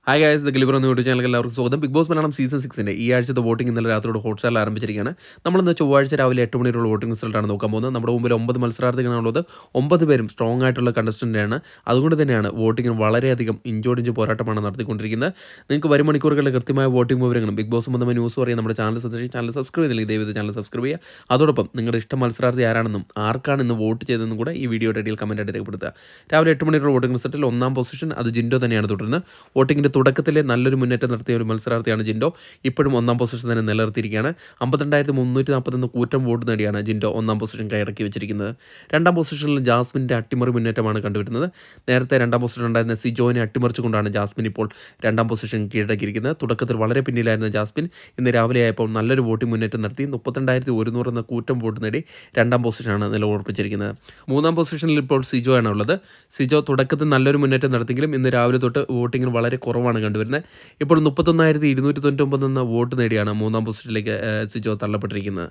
Hi guys, the ഗ്ലിബർ എന്ന YouTube ചാനലിൽ എല്ലാവർക്കും സ്വാഗതം. ബിഗ് ബോസ് മലയാളം സീസൺ 6 ഈ ആഴ്ചത്തെ വോട്ടിംഗ് ഇന്നലെ രാത്രിയോട് ഹോട്ട്സ്റ്റാറിൽ ആരംഭിച്ചിരിക്കുകയാണ്. നമ്മളിന്ന് ചൊവ്വാഴ്ച രാവിലെ 8 മണിയുള്ള വോട്ടിംഗ് റിസൾട്ടാണ് നോക്കാൻ പോകുന്നത്. നമ്മുടെ മുമ്പിൽ 9 മത്സരാർത്ഥികളാണുള്ളത്. 9 പേരും സ്ട്രോങ് ആയിട്ടുള്ള കണ്ടസ്റ്റൻ്റാണ്. അതുകൊണ്ട് തന്നെയാണ് വോട്ടിങ്ങിന് വളരെയധികം ഇഞ്ചോടിഞ്ച് പോരാട്ടമാണ് നടത്തിക്കൊണ്ടിരിക്കുന്നത്. നിങ്ങൾക്ക് വരും മണിക്കൂറുകളിൽ കൃത്യമായ വോട്ടിംഗ് വിവരങ്ങളും ബിഗ് ബോസ് സംബന്ധമായ ന്യൂസ് അറിയാൻ നമ്മുടെ ചാനൽ സന്ദർശിച്ച് ചാനൽ സബ്സ്ക്രൈബ് ചെയ്തില്ലെങ്കിൽ ദയവായി ചാനൽ സബ്സ്ക്രൈബ് ചെയ്യുക. അതോടൊപ്പം നിങ്ങളുടെ ഇഷ്ടം മത്സരാർത്ഥി ആരാണെന്നും ആർക്കാണ് ഇന്ന് വോട്ട് ചെയ്തതെന്നും കൂടെ ഈ വീഡിയോയുടെ ഇടയിൽ കമൻറ്റായിട്ട് രേഖപ്പെടുത്തുക. രാവിലെ 8 മണിയുള്ള വോട്ടിംഗ് റിസൾട്ടിൽ 1ാം പൊസിഷൻ അത് ജിൻഡോ തന്നെയാണ് തുടരുന്നത്. വോട്ടിങ്ങിൻ്റെ തുടക്കത്തിലെ നല്ലൊരു മുന്നേറ്റം നടത്തിയ ഒരു മത്സരാർത്ഥിയാണ് ജിൻഡോ. ഇപ്പോഴും 1ാം പൊസിഷൻ തന്നെ നിലനിർത്തിയിരിക്കുകയാണ്. 52,341 കൂറ്റം വോട്ട് നേടിയാണ് ജിൻഡോ 1ാം പൊസിഷൻ കൈയടക്കി വെച്ചിരിക്കുന്നത്. 2ാം പൊസിഷനിൽ ജാസ്മിൻ്റെ അട്ടിമറി മുന്നേറ്റമാണ് കണ്ടുവരുന്നത്. നേരത്തെ 2ാം പൊസിഷൻ ഉണ്ടായിരുന്ന സിജോനെ അട്ടിമറിച്ചുകൊണ്ടാണ് ജാസ്മിൻ ഇപ്പോൾ 2ാം പൊസിഷൻ കീഴടക്കിയിരിക്കുന്നത്. തുടക്കത്തിൽ വളരെ പിന്നിലായിരുന്ന ജാസ്മിൻ ഇന്ന് രാവിലെ ആയപ്പോൾ നല്ലൊരു വോട്ടിംഗ് മുന്നേറ്റം നടത്തി 32,100 എന്ന കൂറ്റം വോട്ട് നേടി 2ാം പൊസിഷനാണ് നിലയുറപ്പിച്ചിരിക്കുന്നത്. 3ാം പൊസിഷനിൽ ഇപ്പോൾ സിജോ ആണ് ഉള്ളത്. സിജോ തുടക്കത്തിൽ നല്ലൊരു മുന്നേറ്റം നടത്തിയെങ്കിലും ഇന്ന് രാവിലെ തൊട്ട് വോട്ടിങ്ങിൽ വളരെ കുറവാണ് കണ്ടുവരുന്നത്. ഇപ്പോൾ 31,299 എന്ന വോട്ട് നേടിയാണ് 3ാം പൊസിഷനിലേക്ക് സിജോ തള്ളപ്പെട്ടിരിക്കുന്നത്.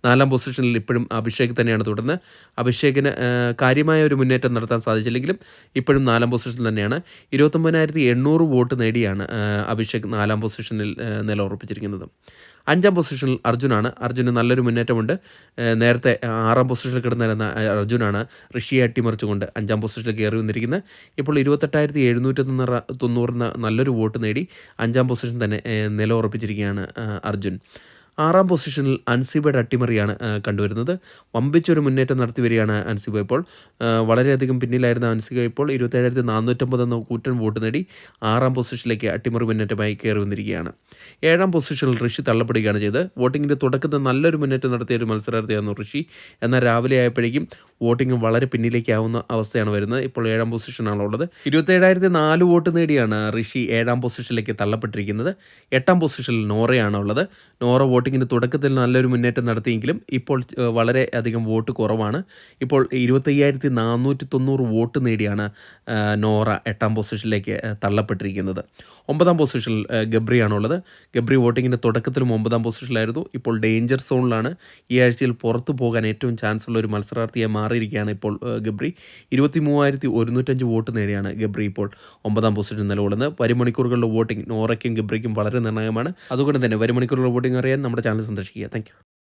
4ാം പൊസിഷനിൽ ഇപ്പോഴും അഭിഷേക് തന്നെയാണ് തുടർന്ന്. അഭിഷേകിന് കാര്യമായ ഒരു മുന്നേറ്റം നടത്താൻ സാധിച്ചില്ലെങ്കിലും ഇപ്പോഴും 4ാം പൊസിഷനിൽ തന്നെയാണ്. 29,800 വോട്ട് നേടിയാണ് അഭിഷേക് 4ാം പൊസിഷനിൽ നിലയുറപ്പിച്ചിരിക്കുന്നത്. 5ാം പൊസിഷനിൽ അർജുനാണ്. അർജുന് നല്ലൊരു മുന്നേറ്റമുണ്ട്. നേരത്തെ 6ാം പൊസിഷനിൽ കിടന്നിരുന്ന അർജുനാണ് ഋഷിയെ അട്ടിമറിച്ചുകൊണ്ട് 5ാം പൊസിഷനിൽ കയറി വന്നിരിക്കുന്നത്. ഇപ്പോൾ 28,790 എന്ന നല്ലൊരു വോട്ട് നേടി 5ാം പൊസിഷൻ തന്നെ നിലയുറപ്പിച്ചിരിക്കുകയാണ് അർജുൻ. 6ാം പൊസിഷനിൽ അൻസിബയുടെ അട്ടിമറിയാണ് കണ്ടുവരുന്നത്. വമ്പിച്ചൊരു മുന്നേറ്റം നടത്തി വരികയാണ് അൻസിബ. ഇപ്പോൾ വളരെയധികം പിന്നിലായിരുന്ന അൻസിബ ഇപ്പോൾ 27,450 എന്ന കൂറ്റൻ വോട്ട് നേടി 6ാം പൊസിഷനിലേക്ക് അട്ടിമറി മുന്നേറ്റമായി കയറി വന്നിരിക്കുകയാണ്. 7ാം പൊസിഷനിൽ ഋഷി തള്ളപ്പെടുകയാണ് ചെയ്തത്. വോട്ടിങ്ങിൻ്റെ തുടക്കത്തിൽ നല്ലൊരു മുന്നേറ്റം നടത്തിയ ഒരു മത്സരാർത്ഥിയായിരുന്നു ഋഷി. എന്നാൽ രാവിലെ ആയപ്പോഴേക്കും വോട്ടിംഗ് വളരെ പിന്നിലേക്കാവുന്ന അവസ്ഥയാണ് വരുന്നത്. ഇപ്പോൾ 7ാം പൊസിഷനാണുള്ളത്. 27,004 വോട്ട് നേടിയാണ് ഋഷി 7ാം പൊസിഷനിലേക്ക് തള്ളപ്പെട്ടിരിക്കുന്നത്. 8ാം പൊസിഷനിൽ നോറയാണുള്ളത്. നോറ വോട്ടിങ്ങിൻ്റെ തുടക്കത്തിൽ നല്ലൊരു മുന്നേറ്റം നടത്തിയെങ്കിലും ഇപ്പോൾ വളരെ അധികം വോട്ട് കുറവാണ്. ഇപ്പോൾ 25,490 വോട്ട് നേടിയാണ് നോറ 8ാം പൊസിഷനിലേക്ക് തള്ളപ്പെട്ടിരിക്കുന്നത്. 9ാം പൊസിഷനിൽ ഗബ്രിയാണുള്ളത്. ഗബ്രി വോട്ടിങ്ങിൻ്റെ തുടക്കത്തിലും 9ാം പൊസിഷനിലായിരുന്നു. ഇപ്പോൾ ഡേഞ്ചർ സോണിലാണ്. ഈ ആഴ്ചയിൽ പുറത്തു പോകാൻ ഏറ്റവും ചാൻസ് ഉള്ള ഒരു മത്സരാർത്ഥിയായി മാറിയിരിക്കുകയാണ് ഇപ്പോൾ ഗബ്രി. 23,105 വോട്ട് നേടിയാണ് ഗബ്രി ഇപ്പോൾ 9ാം പൊസിഷനിൽ നിലകൊള്ളുന്നത്. വരും മണിക്കൂറുകളിലെ വോട്ടിംഗ് നോറയ്ക്കും ഗബ്രിക്കും വളരെ നിർണായകമാണ്. അതുകൊണ്ട് തന്നെ വരും മണിക്കൂറുകളിലെ വോട്ടിംഗ് അറിയാൻ നമ്മുടെ ചാനൽ സന്ദർശിക്കുക. Thank you.